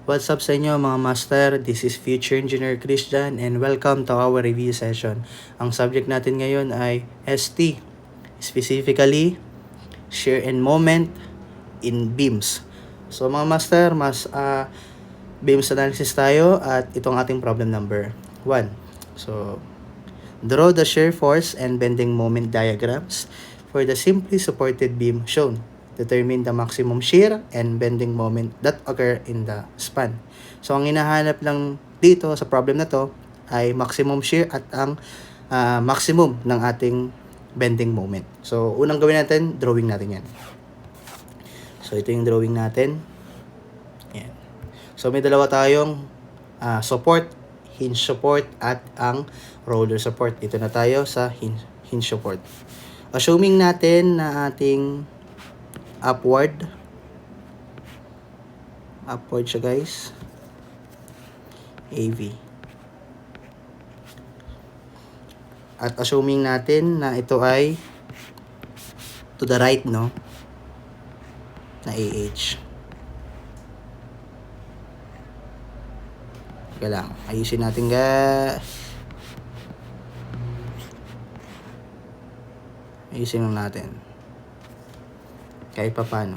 What's up sa inyo mga master? This is Future Engineer Christian and welcome to our review session. Ang subject natin ngayon ay ST, specifically Share and Moment in Beams. So mga master, beams analysis tayo at itong ating problem number 1. So, draw the shear force and bending moment diagrams for the simply supported beam shown. Determine the maximum shear and bending moment that occur in the span. So, ang hinahanap lang dito sa problem na to ay maximum shear at ang maximum ng ating bending moment. So, unang gawin natin, drawing natin yan. So, ito yung drawing natin. Yan. So, may dalawa tayong support, hinge support, at ang roller support. Dito na tayo sa hinge support. Assuming natin na ating upward siya guys, AV. At assuming natin na ito ay to the right, no, na AH. Teka lang, ayusin natin ayusin lang natin kahit pa paano.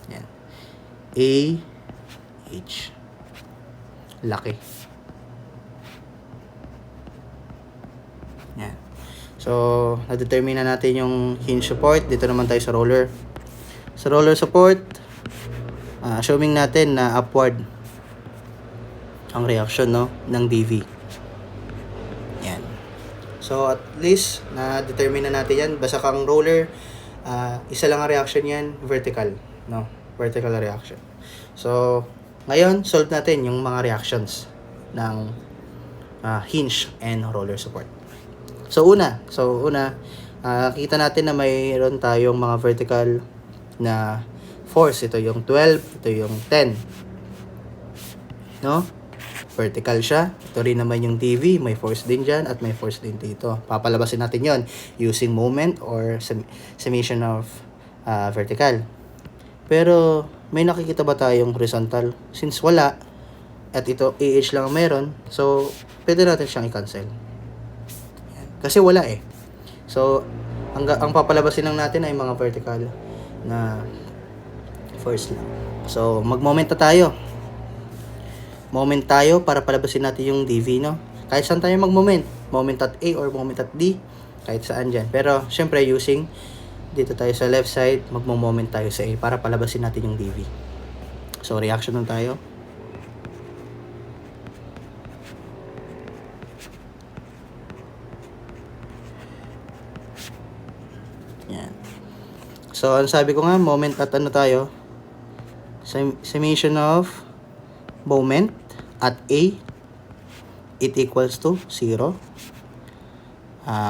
Yan. AH. Laki. Yan. So, na-determine na natin yung hinge support. Dito naman tayo sa roller. Sa roller support, assuming natin na upward ang reaction, no, ng DV. Yan. So, at least, na-determine na natin yan. Basta kang roller, isa lang ang reaction yan, vertical, no? Vertical reaction. So, ngayon, solve natin yung mga reactions ng hinge and roller support. So, una, kita natin na mayroon tayong mga vertical na force. Ito yung 12, ito yung 10. No? Vertical siya. Ito rin naman yung TV. May force din dyan at may force din dito. Papalabasin natin yon using moment or summation of vertical. Pero may nakikita ba tayong horizontal? Since wala, at ito AH lang meron, so pwede natin siyang i-cancel. Kasi wala eh. So, ang papalabasin lang natin ay mga vertical na force lang. So, mag-moment na tayo. Moment tayo para palabasin natin yung DV, no? Kahit saan tayo mag-moment. Moment at A or moment at D. Kahit saan dyan. Pero, syempre, using dito tayo sa left side, mag-moment tayo sa A para palabasin natin yung DV. So, reaction lang tayo. Yan. So, ang sabi ko nga, moment at ano tayo? Summation of moment at A, it equals to 0.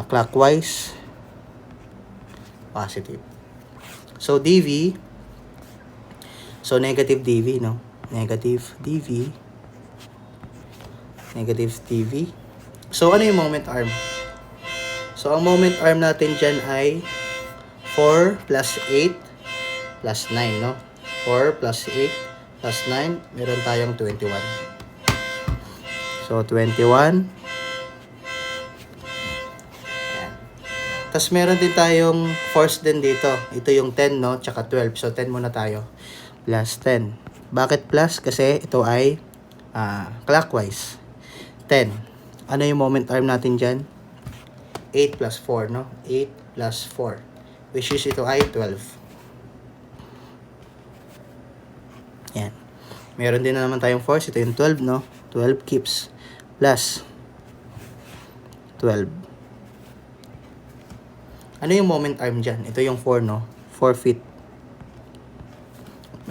Clockwise, positive. So, DV, so negative DV, no? Negative DV. So, ano yung moment arm? So, ang moment arm natin dyan ay 4 plus 8 plus 9, no? 4 plus 8 plus 9, meron tayong 21. So, 21. Ayan. Tapos, meron din tayong force din dito. Ito yung 10, no? Tsaka 12. So, 10 muna tayo. Plus 10. Bakit plus? Kasi ito ay clockwise. 10. Ano yung moment arm natin dyan? 8 plus 4, no? 8 plus 4. Which is ito ay 12. Yan. Meron din na naman tayong force. Ito yung 12, no? 12 keeps. Plus 12. Ano yung moment arm dyan? Ito yung 4, no? 4 feet.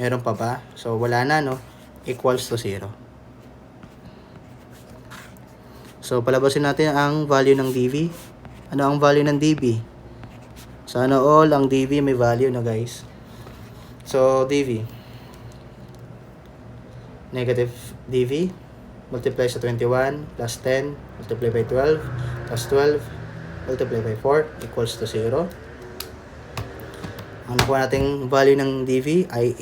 Meron pa ba? So, wala na, no? Equals to 0. So, palabasin natin ang value ng DV. Ano ang value ng DV? Sana all ang DV may value na, guys. So, DV. Negative DV. Multiply sa 21 plus 10. Multiply by 12 plus 12. Multiply by 4 equals to 0. Ang nakuha nating value ng DV ay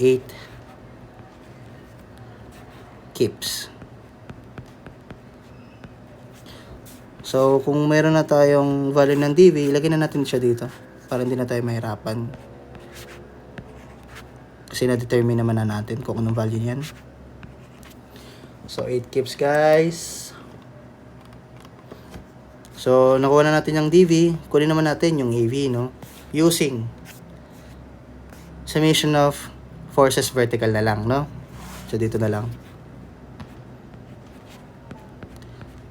keeps. So, kung meron na tayong value ng DV, ilagay na natin siya dito para hindi na tayo mahirapan. Kasi na-determine naman na natin kung anong value niyan. So, 8 keeps, guys. So, nakuha na natin yung DV. Kunin naman natin yung AV, no? Using summation of forces vertical na lang, no? So, dito na lang.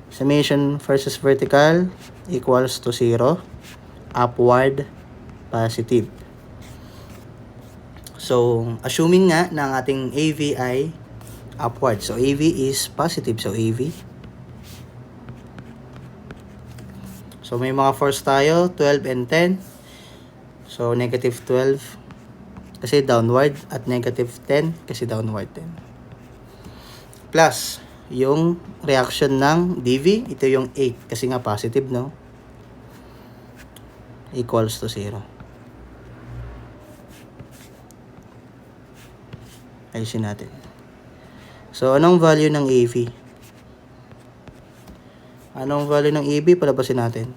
Summation versus vertical equals to 0. Upward, positive. So, assuming nga na ang ating AV ay upward. So, AV is positive. So, AV. So, may mga force tayo, 12 and 10. So, negative 12 kasi downward at negative 10 kasi downward 10. Plus, yung reaction ng DV, ito yung 8 kasi nga positive, no? Equals to 0. Ayusin natin. So, anong value ng AV? Anong value ng AV? Palabasin natin.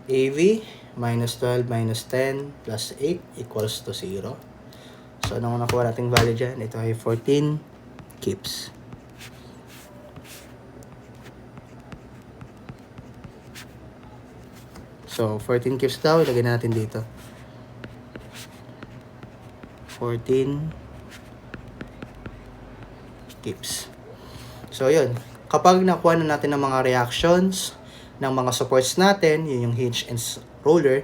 AV minus 12 minus 10 plus 8 equals to 0. So, anong nakuha nating value dyan? Ito ay 14 keeps. So, 14 keeps daw. Ilagay natin dito. 14 keeps. So, yun. Kapag nakuha na natin ng mga reactions ng mga supports natin, yun yung hinge and roller,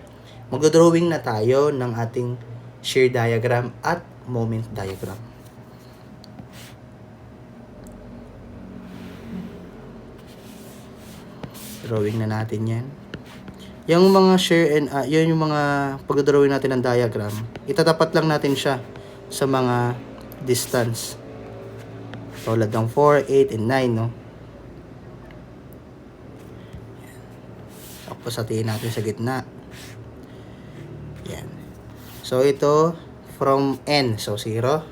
magdodrawing na tayo ng ating shear diagram at moment diagram. Drawing na natin yan. Yung mga shear and yun yung mga pagdodrawing natin ng diagram, itatapat lang natin siya sa mga distance. Tulad ng 4, 8, and 9, no? Tapos hatiin natin sa gitna. Yan. So, ito, from N, so 0.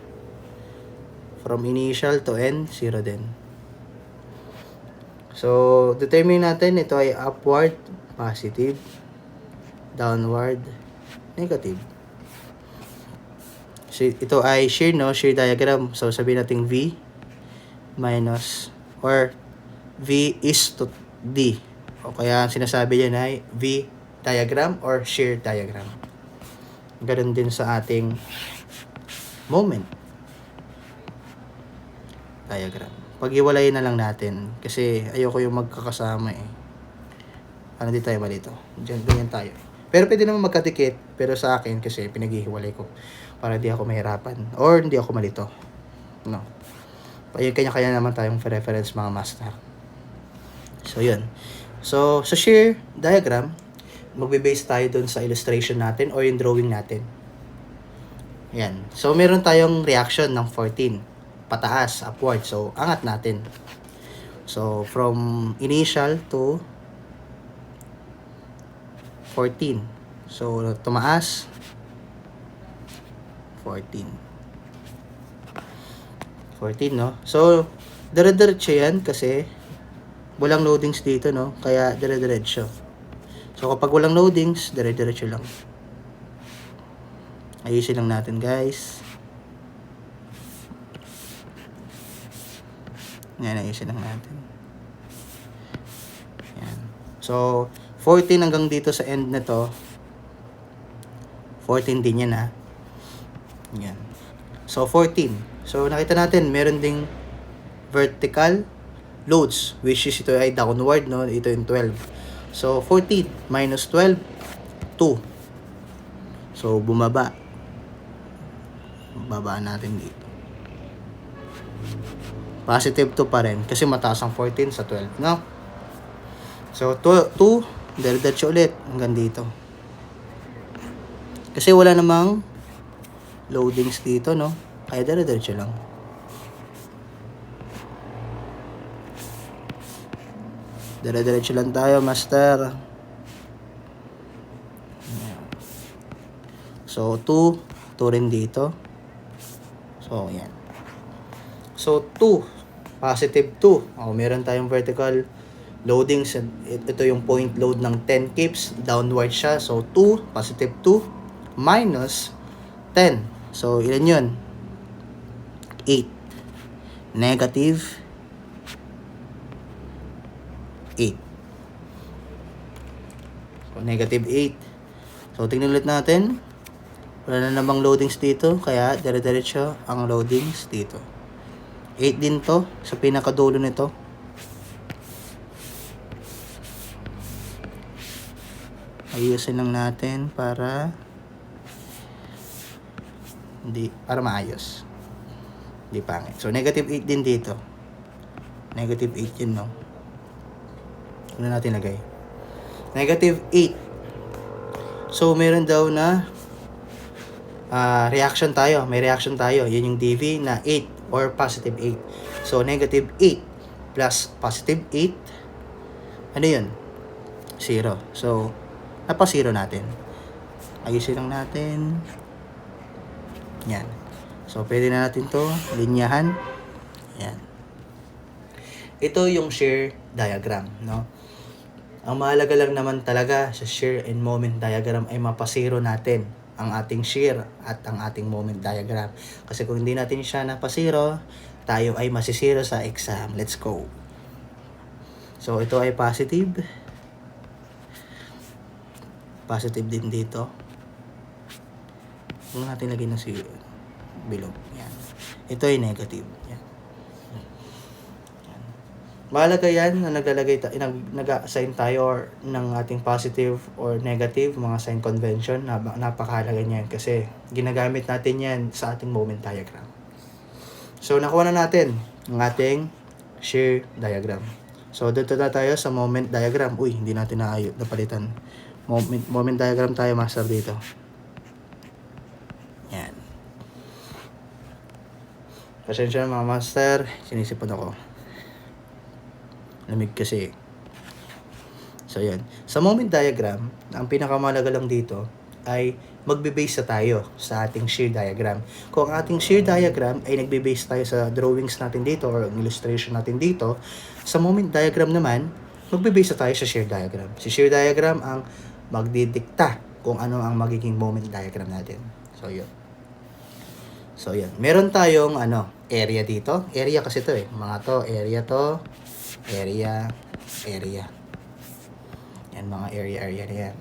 From initial to N, 0 din. So, determine natin, ito ay upward, positive, downward, negative. So, ito ay shear, no? Shear diagram. So, sabihin natin V minus, or V is to D. O kaya, sinasabi yan ay V diagram or shear diagram. Ganun din sa ating moment diagram. Pag-iwalayin na lang natin kasi ayoko yung magkakasama eh. Ano, di tayo malito. Diyan, ganyan tayo. Pero pwede naman magkadikit, pero sa akin kasi pinaghihiwalay ko para di ako mahirapan or hindi ako malito. No. Ayun, kanya-kanya naman tayong reference, mga master. So, yun. So, sa shear diagram, magbe-base tayo dun sa illustration natin or yung drawing natin. Yan. So, meron tayong reaction ng 14. Pataas, upward. So, angat natin. So, from initial to 14. So, tumaas. 14, no? So, dire-diretso yan kasi walang loadings dito, no? Kaya, dire-diretso. So, kapag walang loadings, dire-diretso lang. Ayusin lang natin, guys. Yan, ayusin lang natin. Yan. So, 14 hanggang dito sa end na to. 14 din yan, ha? Yan. So, 14. So, nakita natin, meron ding vertical loads, which is ito ay downward, no? Ito yung 12. So, 14 minus 12, 2. So, bumaba. Babaan natin dito. Positive 2 pa rin, kasi mataas ang 14 sa 12, no? So, 2, diretso ulit hanggang dito. Kasi wala namang loadings dito, no? Kaya diretso lang. Diretso lang tayo, master. So, 2 rin dito. So, yan. So, 2. Positive 2. Meron tayong vertical loading. Ito yung point load ng 10 kips. Downward siya. So, 2. Positive 2. Minus 10. So, ilan yun? 8. Negative 8. So, negative 8. So, tingnan ulit natin. Wala na namang loadings dito. Kaya, dire-diretso ang loadings dito. 8 din to sa pinakadulo nito. Ayusin lang natin para maayos. Hindi pangit. So, negative 8 din dito. Negative 8 yun, no? Ano natin lagay? Negative 8. So, meron daw na reaction tayo. May reaction tayo. Yun yung DV na 8 or positive 8. So, negative 8 plus positive 8. Ano yun? 0. So, napa-0 natin. Ayusin lang natin. Yan. So, pwede na natin to linyahan. Yan. Ito yung shear diagram, no? Ang mahalaga lang naman talaga sa shear and moment diagram ay mapasiro natin ang ating shear at ang ating moment diagram. Kasi kung hindi natin siya napasiro, tayo ay masisiro sa exam. Let's go. So, ito ay positive. Positive din dito. Huwag natin lagay na si below. Yan. Ito ay negative. Yan. Mahalaga yan na nag-assign tayo ng ating positive or negative, mga sign convention. Napakahalaga niyan kasi ginagamit natin yan sa ating moment diagram. So, nakuha na natin ang ating shear diagram. So, dito na tayo sa moment diagram. Uy, hindi natin napalitan. Moment diagram tayo, master, dito. Yan. Pasensya na mga master, sinisipon ako. Lamig kasi. So, yan. Sa moment diagram, ang pinakamahalaga lang dito ay magbe-base tayo sa ating shear diagram. Kung ang ating shear diagram ay nagbe-base tayo sa drawings natin dito or illustration natin dito, sa moment diagram naman, magbe-base tayo sa shear diagram. Si shear diagram ang magdidikta kung ano ang magiging moment diagram natin. So, yun. So, yan. Meron tayong area dito. Area kasi to mga to. Area to. Area. Yan, mga area na yan.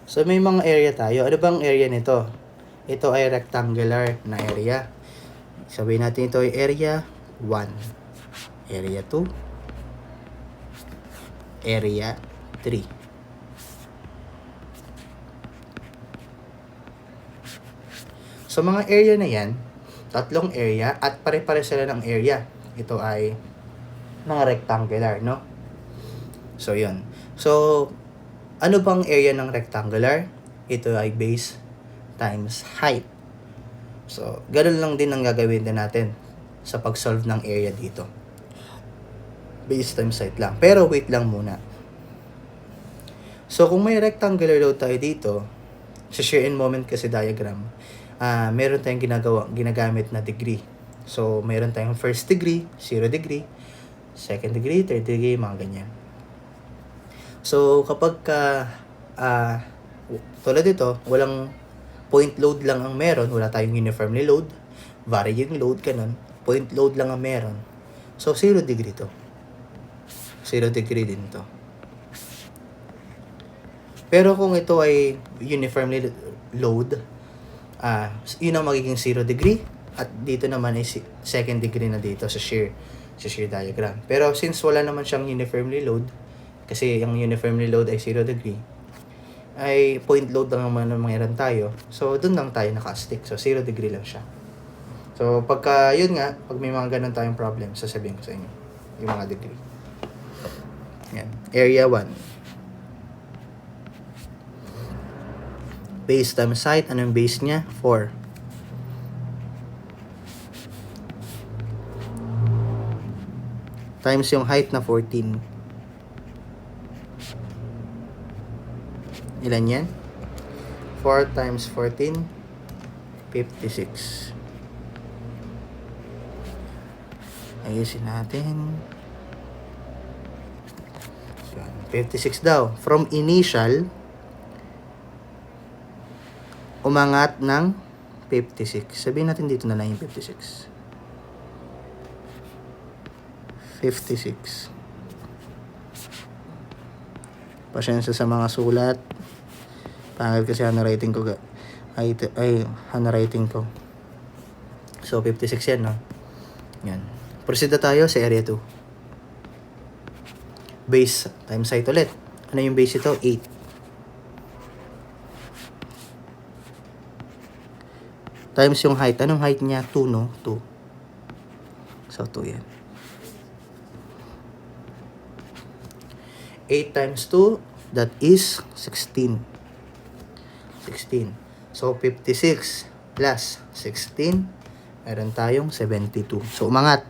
So, may mga area tayo. Ano bang area nito? Ito ay rectangular na area. Sabihin natin ito ay area 1. Area 2. Area 3. So, mga area na yan, tatlong area at pare-pare sila ng area. Ito ay mga rectangular, no? So, yun. So, ano bang area ng rectangular? Ito ay base times height. So, ganun lang din ang gagawin din natin sa pag-solve ng area dito. Base times height lang. Pero wait lang muna. So, kung may rectangular load tayo dito, sa shear and moment kasi diagram, meron tayong ginagamit na degree. So, meron tayong first degree, 0 degree, second degree, third degree, mga ganyan. So, kapag tulad dito, walang point load lang ang meron, wala tayong uniformly load, varying load, ganun, point load lang ang meron. So, 0 degree to. 0 degree din to. Pero kung ito ay uniformly load, yun ang magiging 0 degree, at dito naman ay second degree na dito sa shear diagram. Pero since wala naman siyang uniformly load, kasi yung uniformly load ay 0 degree, ay point load lang naman ang mayroon tayo. So, dun lang tayo naka-stick. So, 0 degree lang siya. So, pag may mga ganun tayong problem, sasabihin ko sa inyo yung mga degree. Yan. Area 1. Base times height. Anong base niya? 4. Times yung height na 14. Ilan yan? 4 times 14, 56. Ayusin natin. 56 daw. From initial, umangat ng 56. Sabihin natin dito na lang yung 56. 56. Pasensya sa mga sulat. Pangit kasi handwriting ko. Handwriting ko. So, 56 yan, no? Yan. Proceed na tayo sa area 2. Base times height ulit. Ano yung base ito? 8. Times yung height. Anong height niya? 2, no? 2. So, 2 yan. 8 times 2, that is 16. 16. So, 56 plus 16, meron tayong 72. So, umangat.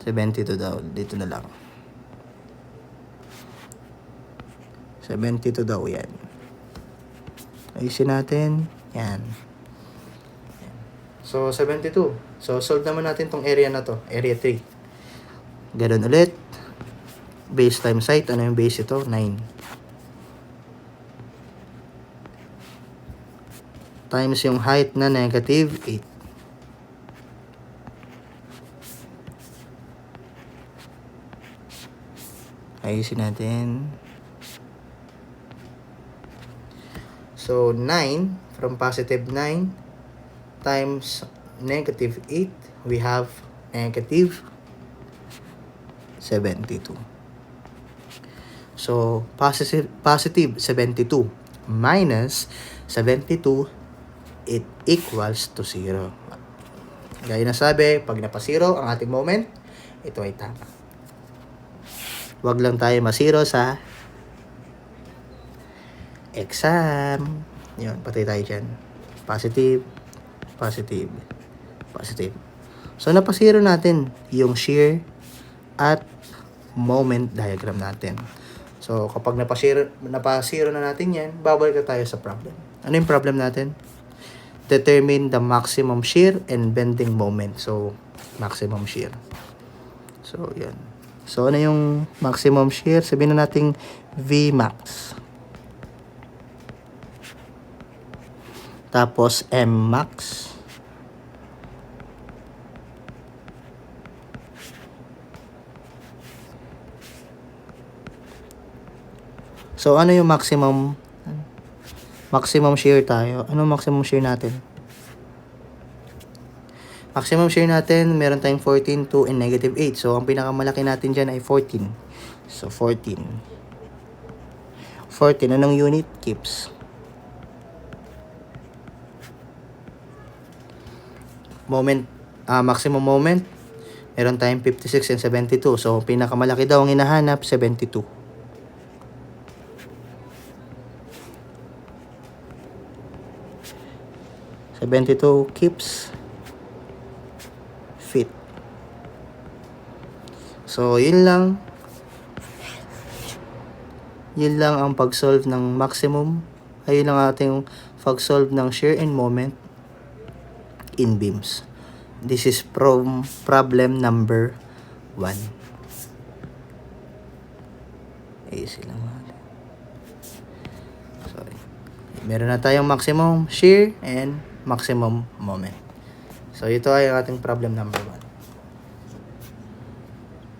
72 daw. Dito na lang. 72 daw yan. Ayusin natin. Yan. So, 72. So, solve naman natin tong area na to. Area 3. Ganun ulit. Base times height. Ano yung base ito? 9. Times yung height na negative 8. Ayusin natin. So, 9 from positive 9 times negative 8, we have negative 72. So, positive 72 minus 72, it equals to 0. Gaya na sabi, pag napa-0 ang ating moment, ito ay tama. Huwag lang tayo ma-0 sa exam. Yun, patay tayo dyan. Positive, positive, positive. So, napa-0 natin yung shear at moment diagram natin. So, kapag napa-0 na natin yan, babalik na tayo sa problem. Ano yung problem natin? Determine the maximum shear and bending moment. So, maximum shear. So, yan. So, ano yung maximum shear? Sabihin na natin Vmax. Tapos, Mmax. So, ano yung maximum shear tayo? Ano maximum shear natin? Maximum shear natin, meron tayong 14, 2, and negative 8. So, ang pinakamalaki natin dyan ay 14. So, 14. 14, anong unit? Kips. Moment, maximum moment, meron tayong 56 and 72. So, pinakamalaki daw ang hinahanap, 72. Keeps fit. So, yun lang. Yun lang ang pag-solve ng maximum. Ayun lang ating pag-solve ng shear and moment in beams. This is from problem number 1. Easy lang natin. Sorry. Meron na tayong maximum shear and maximum moment. So, ito ay ating problem number 1.